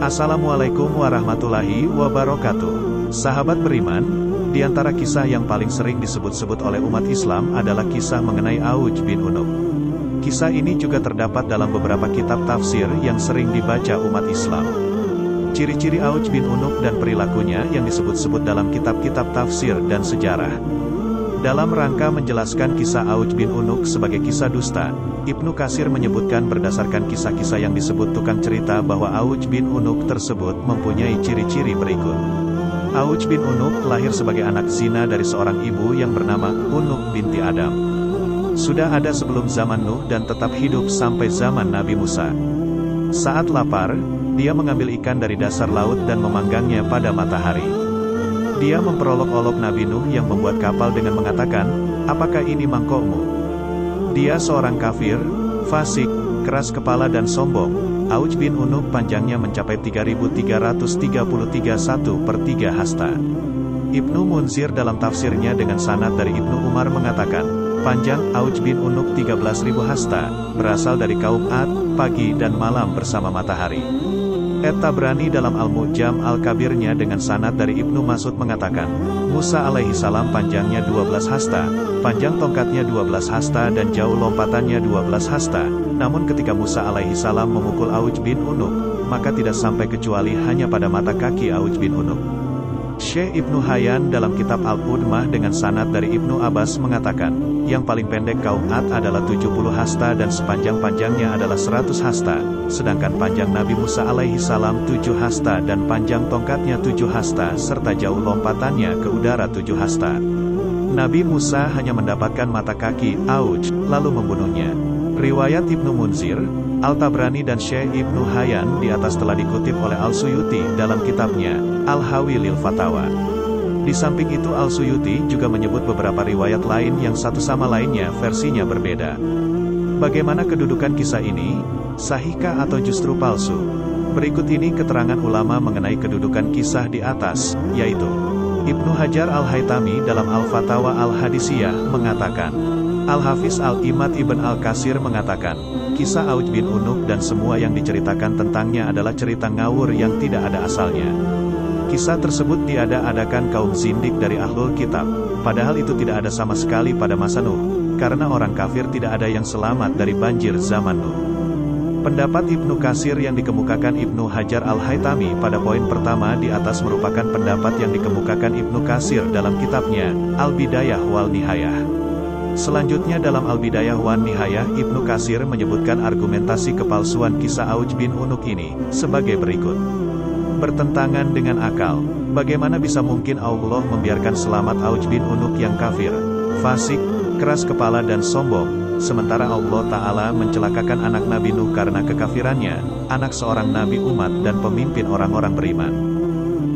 Assalamualaikum warahmatullahi wabarakatuh. Sahabat beriman, di antara kisah yang paling sering disebut-sebut oleh umat Islam adalah kisah mengenai Auj bin Unuk. Kisah ini juga terdapat dalam beberapa kitab tafsir yang sering dibaca umat Islam. Ciri-ciri Auj bin Unuk dan perilakunya yang disebut-sebut dalam kitab-kitab tafsir dan sejarah. Dalam rangka menjelaskan kisah Auj bin Unuk sebagai kisah dusta, Ibnu Katsir menyebutkan berdasarkan kisah-kisah yang disebut tukang cerita bahwa Auj bin Unuk tersebut mempunyai ciri-ciri berikut. Auj bin Unuk lahir sebagai anak zina dari seorang ibu yang bernama Unuk binti Adam. Sudah ada sebelum zaman Nuh dan tetap hidup sampai zaman Nabi Musa. Saat lapar, dia mengambil ikan dari dasar laut dan memanggangnya pada matahari. Dia memperolok-olok Nabi Nuh yang membuat kapal dengan mengatakan, "Apakah ini mangkokmu?" Dia seorang kafir, fasik, keras kepala dan sombong. Auj bin Unuk panjangnya mencapai 3.333 hasta. Ibnu Munzir dalam tafsirnya dengan sanad dari Ibnu Umar mengatakan, panjang Auj bin Unuk 13.000 hasta, berasal dari kaum Ad, pagi dan malam bersama matahari. At-Tabrani dalam Al-Mu'jam Al-Kabirnya dengan sanad dari Ibnu Mas'ud mengatakan, Musa alaihi salam panjangnya 12 hasta, panjang tongkatnya 12 hasta dan jauh lompatannya 12 hasta. Namun ketika Musa alaihi salam memukul Auj bin Unuk, maka tidak sampai kecuali hanya pada mata kaki Auj bin Unuk. Syekh Ibnu Hayyan dalam kitab Al-Qudmah dengan sanad dari Ibnu Abbas mengatakan, yang paling pendek kaum Ad adalah 70 hasta dan sepanjang-panjangnya adalah 100 hasta, sedangkan panjang Nabi Musa alaihi salam 7 hasta dan panjang tongkatnya 7 hasta serta jauh lompatannya ke udara 7 hasta. Nabi Musa hanya mendapatkan mata kaki Auj, lalu membunuhnya. Riwayat Ibnu Munzir, Al-Tabrani dan Syekh Ibnu Hayyan di atas telah dikutip oleh Al-Suyuti dalam kitabnya, Al-Hawi lil Fatawa. Di samping itu Al-Suyuti juga menyebut beberapa riwayat lain yang satu sama lainnya versinya berbeda. Bagaimana kedudukan kisah ini? Sahihkah atau justru palsu? Berikut ini keterangan ulama mengenai kedudukan kisah di atas, yaitu Ibnu Hajar Al-Haytami dalam Al-Fatawa Al-Hadisiyah mengatakan, Al-Hafiz Al-Imad Ibn Al-Qasir mengatakan, kisah Auj bin Unuk dan semua yang diceritakan tentangnya adalah cerita ngawur yang tidak ada asalnya. Kisah tersebut diada-adakan kaum zindik dari Ahlul Kitab, padahal itu tidak ada sama sekali pada masa Nuh, karena orang kafir tidak ada yang selamat dari banjir zaman Nuh. Pendapat Ibnu Katsir yang dikemukakan Ibnu Hajar Al-Haytami pada poin pertama di atas merupakan pendapat yang dikemukakan Ibnu Katsir dalam kitabnya, Al-Bidayah wal Nihayah. Selanjutnya dalam Al-Bidayah wan Nihayah Ibnu Katsir menyebutkan argumentasi kepalsuan kisah Auj bin Unuk ini, sebagai berikut. Bertentangan dengan akal. Bagaimana bisa mungkin Allah membiarkan selamat Auj bin Unuk yang kafir, fasik, keras kepala dan sombong, sementara Allah Ta'ala mencelakakan anak Nabi Nuh karena kekafirannya, anak seorang Nabi umat dan pemimpin orang-orang beriman.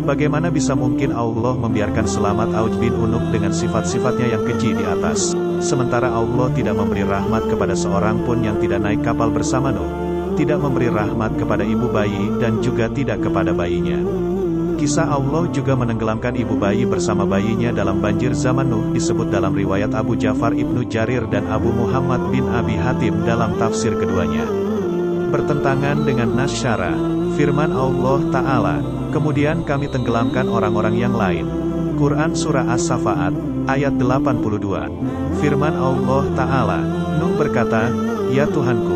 Bagaimana bisa mungkin Allah membiarkan selamat Auj bin Unuk dengan sifat-sifatnya yang keji di atas, sementara Allah tidak memberi rahmat kepada seorang pun yang tidak naik kapal bersama Nuh, tidak memberi rahmat kepada ibu bayi dan juga tidak kepada bayinya. Kisah Allah juga menenggelamkan ibu bayi bersama bayinya dalam banjir zaman Nuh disebut dalam riwayat Abu Ja'far Ibnu Jarir dan Abu Muhammad bin Abi Hatim dalam tafsir keduanya. Bertentangan dengan nas syara, firman Allah Ta'ala, kemudian kami tenggelamkan orang-orang yang lain. Quran Surah As-Safaat, ayat 82. Firman Allah Ta'ala, Nuh berkata, Ya Tuhanku,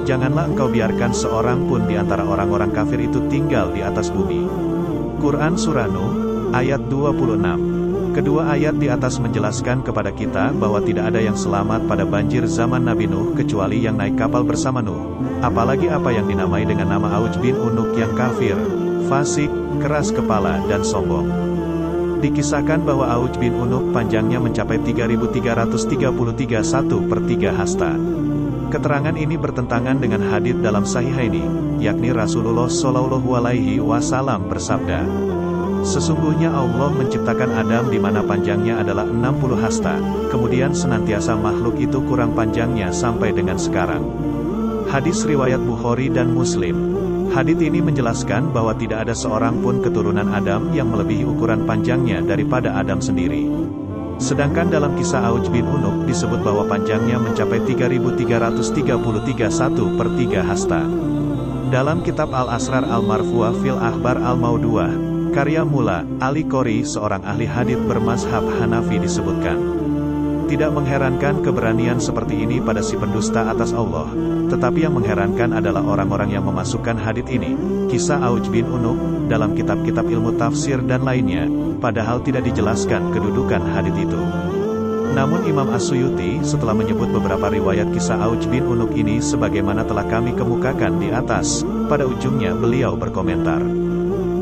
janganlah engkau biarkan seorang pun di antara orang-orang kafir itu tinggal di atas bumi. Quran Surah Nuh, ayat 26. Kedua ayat di atas menjelaskan kepada kita bahwa tidak ada yang selamat pada banjir zaman Nabi Nuh kecuali yang naik kapal bersama Nuh. Apalagi apa yang dinamai dengan nama Auj bin Unuk yang kafir, fasik, keras kepala dan sombong. Dikisahkan bahwa Auj bin Unuk panjangnya mencapai 3.333 1/3 hasta. Keterangan ini bertentangan dengan hadits dalam Sahihaini, yakni Rasulullah Shallallahu Alaihi Wasallam bersabda, sesungguhnya Allah menciptakan Adam di mana panjangnya adalah 60 hasta, kemudian senantiasa makhluk itu kurang panjangnya sampai dengan sekarang. Hadis riwayat Bukhari dan Muslim. Hadits ini menjelaskan bahwa tidak ada seorang pun keturunan Adam yang melebihi ukuran panjangnya daripada Adam sendiri. Sedangkan dalam kisah Auj bin Unuk disebut bahwa panjangnya mencapai 3.333 1/3 hasta. Dalam kitab Al-Asrar Al-Marfu'ah fil Akhbar Al-Maudu'ah, karya Mula Ali Qori, seorang ahli hadits bermazhab Hanafi, disebutkan, tidak mengherankan keberanian seperti ini pada si pendusta atas Allah, tetapi yang mengherankan adalah orang-orang yang memasukkan hadits ini, kisah Auj bin Unuk, dalam kitab-kitab ilmu tafsir dan lainnya, padahal tidak dijelaskan kedudukan hadits itu. Namun Imam As-Suyuti setelah menyebut beberapa riwayat kisah Auj bin Unuk ini sebagaimana telah kami kemukakan di atas, pada ujungnya beliau berkomentar,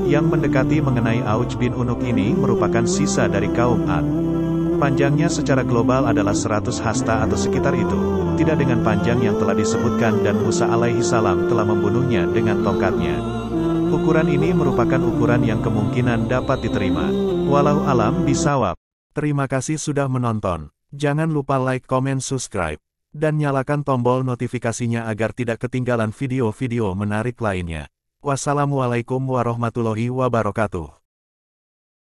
yang mendekati mengenai Auj bin Unuk ini merupakan sisa dari kaum Ad. Panjangnya secara global adalah 100 hasta atau sekitar itu, tidak dengan panjang yang telah disebutkan dan Musa alaihi salam telah membunuhnya dengan tongkatnya. Ukuran ini merupakan ukuran yang kemungkinan dapat diterima. Walau alam bisawab. Terima kasih sudah menonton. Jangan lupa like, comment, subscribe, dan nyalakan tombol notifikasinya agar tidak ketinggalan video-video menarik lainnya. Wassalamualaikum warahmatullahi wabarakatuh.